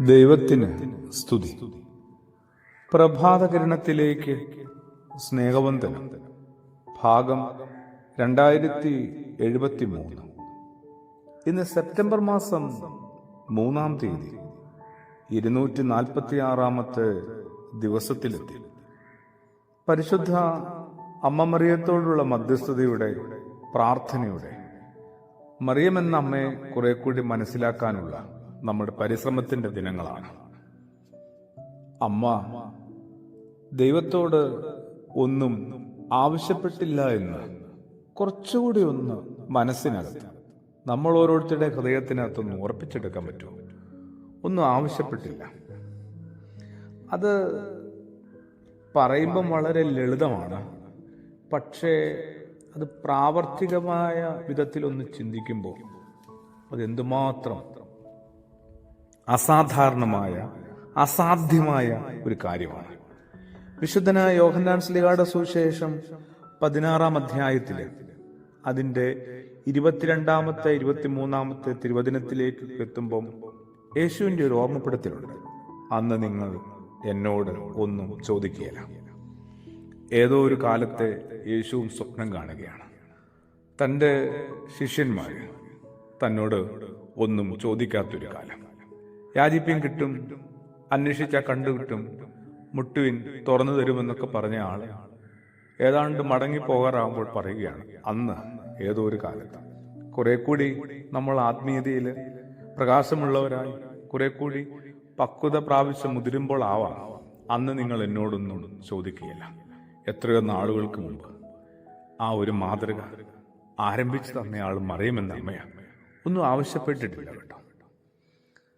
ദൈവത്തിന് സ്തുതി. പ്രഭാതകിരണത്തിലേക്ക് സ്നേഹവന്ദനം. ഭാഗം 2073. ഇന്ന് സെപ്റ്റംബർ മാസം 3-ാം തീയതി 246-ാമത്തെ ദിവസത്തിലെത്തി. പരിശുദ്ധ അമ്മ മറിയത്തോടുള്ള മധ്യസ്ഥതയുടെ പ്രാർത്ഥനയുടെ മറിയമെന്ന അമ്മയെ കുറെ കൂടി മനസ്സിലാക്കാനുള്ള നമ്മുടെ പരിശ്രമത്തിന്റെ ദിനങ്ങളാണ്. അമ്മ ദൈവത്തോട് ഒന്നും ആവശ്യപ്പെട്ടില്ല എന്ന് കുറച്ചുകൂടി ഒന്ന് മനസ്സിനകത്ത് നമ്മൾ ഓരോരുത്തരുടെ ഹൃദയത്തിനകത്തൊന്ന് ഉറപ്പിച്ചെടുക്കാൻ പറ്റുമോ? ഒന്നും ആവശ്യപ്പെട്ടില്ല. അത് പറയുമ്പം വളരെ ലളിതമാണ്, പക്ഷേ അത് പ്രാവർത്തികമായ വിധത്തിലൊന്ന് ചിന്തിക്കുമ്പോൾ അതെന്തുമാത്രം അസാധാരണമായ അസാധ്യമായ ഒരു കാര്യമാണ്. വിശുദ്ധനായ യോഹന്നാൻ ശ്ലീഹായുടെ സുവിശേഷം 16-ാം അധ്യായത്തില് അതിന്റെ 22-ാമത്തെ 23-ാമത്തെ തിരുവചനത്തിലേക്ക് എത്തുമ്പം യേശുവിന്റെ ഒരു ഓർമ്മപ്പെടുത്തലുണ്ട്. അന്ന് നിങ്ങൾ എന്നോട് ഒന്നും ചോദിക്കുകയില്ല. ഏതോ ഒരു കാലത്തെ യേശുവും സ്വപ്നം കാണുകയാണ്. തൻ്റെ ശിഷ്യന്മാർ തന്നോട് ഒന്നും ചോദിക്കാത്തൊരു കാലം. യാചിപ്പിൻ കിട്ടും, അന്വേഷിച്ചാൽ കണ്ടുകിട്ടും, മുട്ടുവിൻ തുറന്നു തരുമെന്നൊക്കെ പറഞ്ഞ ആള് ഏതാണ്ട് മടങ്ങിപ്പോകാറാകുമ്പോൾ പറയുകയാണ്, അന്ന് ഏതോ ഒരു കാലത്ത് കുറെ കൂടി നമ്മൾ ആത്മീയതയിൽ പ്രകാശമുള്ളവരായി കുറെ കൂടി പക്വത പ്രാപിച്ച് മുതിരുമ്പോൾ ആവാം, അന്ന് നിങ്ങൾ എന്നോടൊന്നും ചോദിക്കുകയില്ല. എത്രയോ നാളുകൾക്ക് മുമ്പ് ആ ഒരു മാതൃക ആരംഭിച്ചു തന്നയാൾ മറിയമെന്ന അമ്മയാണ്. ഒന്നും ആവശ്യപ്പെട്ടിട്ടില്ല കേട്ടോ.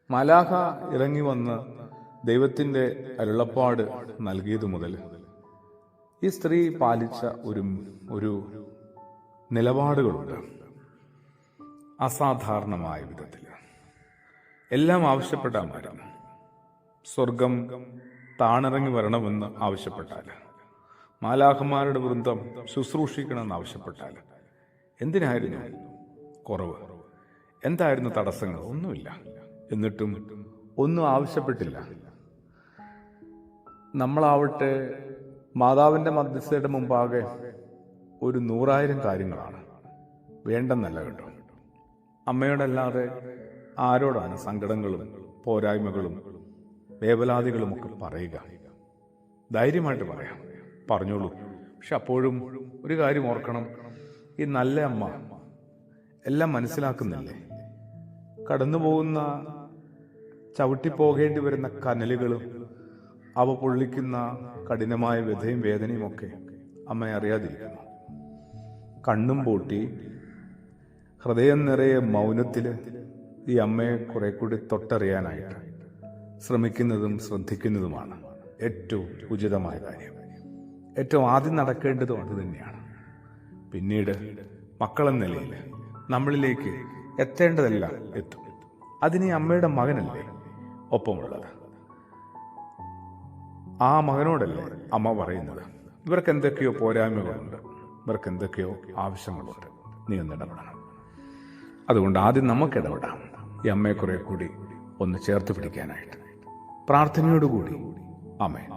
മലാഖ ഇറങ്ങി വന്ന് ദൈവത്തിന്റെ അരുളപ്പാട് നൽകിയതു മുതൽ ഈ സ്ത്രീ പാലിച്ച ഒരു നിലപാടുകളുണ്ട്. അസാധാരണമായ വിധത്തിൽ എല്ലാം ആവശ്യപ്പെട്ടാൽ മരം. സ്വർഗം താണിറങ്ങി വരണമെന്ന് ആവശ്യപ്പെട്ടാൽ, മാലാഖമാരുടെ വൃന്ദം ശുശ്രൂഷിക്കണമെന്ന് ആവശ്യപ്പെട്ടാൽ എന്തിനായിരുന്നു കുറവ്? എന്തായിരുന്നു തടസ്സങ്ങൾ? ഒന്നുമില്ല. എന്നിട്ടും ഒന്നും ആവശ്യപ്പെട്ടില്ല. നമ്മളാവട്ടെ മാതാവിന്റെ മധ്യസ്ഥയുടെ മുമ്പാകെ ഒരു 100,000 കാര്യങ്ങളാണ്. വേണ്ടെന്നല്ല കേട്ടോ. അമ്മയോടല്ലാതെ ആരോടാണ് സങ്കടങ്ങളും പോരായ്മകളും വേവലാതികളും ഒക്കെ പറയുക? ധൈര്യമായിട്ട് പറയാം, പറഞ്ഞോളൂ. പക്ഷെ അപ്പോഴും ഒരു കാര്യം ഓർക്കണം, ഈ നല്ല അമ്മ എല്ലാം മനസ്സിലാക്കുന്നില്ലേ? കടന്നു പോകുന്ന ചവിട്ടിപ്പോകേണ്ടി വരുന്ന കനലുകളും അവ പൊള്ളിക്കുന്ന കഠിനമായ വ്യഥയും വേദനയും ഒക്കെ അമ്മയെ അറിയാതിരിക്കുന്നു. കണ്ണും പൂട്ടി ഹൃദയം നിറയെ മൗനത്തിൽ ഈ അമ്മയെ കുറെ കൂടി തൊട്ടറിയാനായിട്ട് ശ്രമിക്കുന്നതും ശ്രദ്ധിക്കുന്നതുമാണ് ഏറ്റവും ഉചിതമായ കാര്യം. ഏറ്റവും ആദ്യം നടക്കേണ്ടതും അത് തന്നെയാണ്. പിന്നീട് മക്കളെന്ന നിലയിൽ നമ്മളിലേക്ക് എത്തേണ്ടതെല്ലാം എത്തും. അതിന് അമ്മയുടെ മകനല്ലേ ഒപ്പമുള്ളത്? ആ മകനോടല്ലേ അമ്മ പറയുന്നത്, ഇവർക്ക് എന്തൊക്കെയോ പോരായ്മകളുണ്ട്, ഇവർക്ക് എന്തൊക്കെയോ ആവശ്യങ്ങളുണ്ട്, നീ ഒന്ന് ഇടപെടണം. അതുകൊണ്ട് ആദ്യം നമുക്ക് ഇടപെടാം, ഈ അമ്മയെ കുറെ കൂടി ഒന്ന് ചേർത്ത് പിടിക്കാനായിട്ട്. പ്രാർത്ഥനയോടുകൂടി. ആമേൻ.